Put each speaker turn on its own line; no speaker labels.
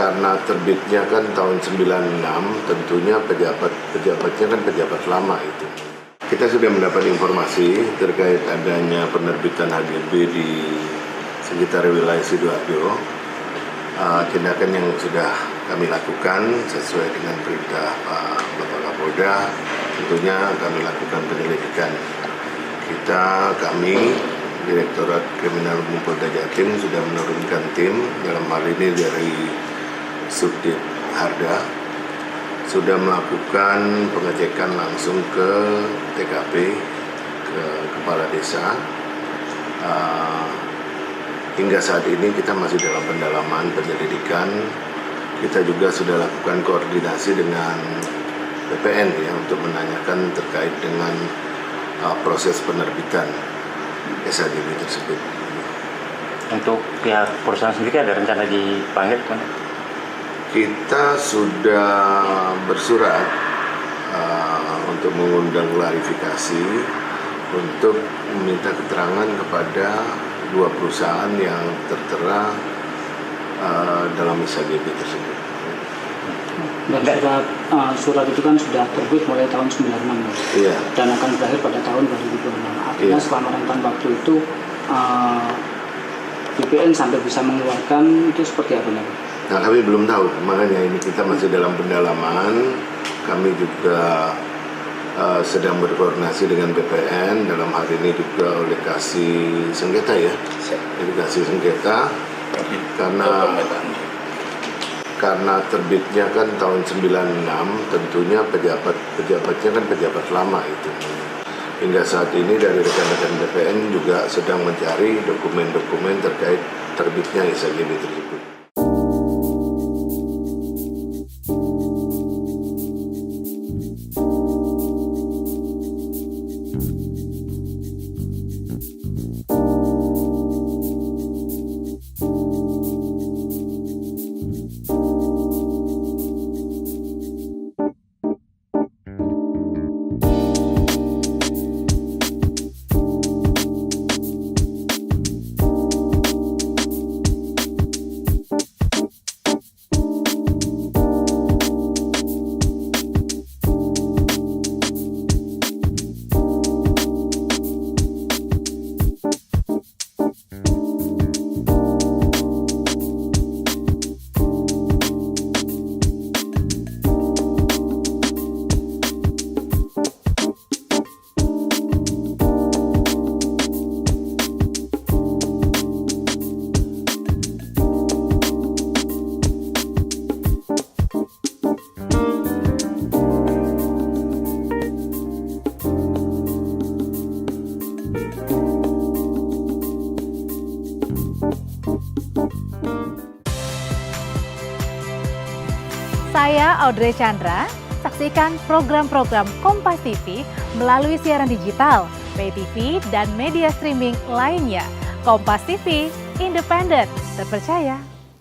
karena terbitnya kan tahun 96, tentunya pejabatnya kan pejabat lama itu. Kita sudah mendapat informasi terkait adanya penerbitan HGB di sekitar wilayah Sidoarjo. Tindakan yang sudah kami lakukan sesuai dengan perintah Pak Bapak Kapolda, tentunya kami lakukan penyelidikan. Kami Direktorat Kriminal Umum Polda Jatim sudah menurunkan tim, dalam hal ini dari Subdit Harda, sudah melakukan pengecekan langsung ke TKP, ke Kepala Desa. Hingga saat ini kita masih dalam pendalaman penyelidikan. Kita juga sudah lakukan koordinasi dengan BPN ya, untuk menanyakan terkait dengan proses penerbitan SHGB tersebut.
Untuk pihak perusahaan sendiri ada rencana dipanggil kan?
Kita sudah bersurat untuk mengundang klarifikasi untuk meminta keterangan kepada dua perusahaan yang tertera dalam SHGB tersebut.
Dan surat itu kan sudah terbit mulai tahun 96
Iya.
Dan akan berakhir pada tahun 2026. Artinya selama rentan waktu itu BPN sampai bisa mengeluarkan itu seperti apa nih?
Nah, kami belum tahu, makanya ini kita masih dalam pendalaman. Kami juga sedang berkoordinasi dengan BPN, dalam hal ini juga oleh kasih sengketa ya, edukasi sengketa, karena terbitnya kan tahun 96, tentunya pejabatnya kan pejabat lama itu. Hingga saat ini dari rekan-rekan BPN juga sedang mencari dokumen-dokumen terkait terbitnya SHGB tersebut.
Saya Audrey Chandra, saksikan program-program Kompas TV melalui siaran digital, pay TV, dan media streaming lainnya. Kompas TV, independen, terpercaya.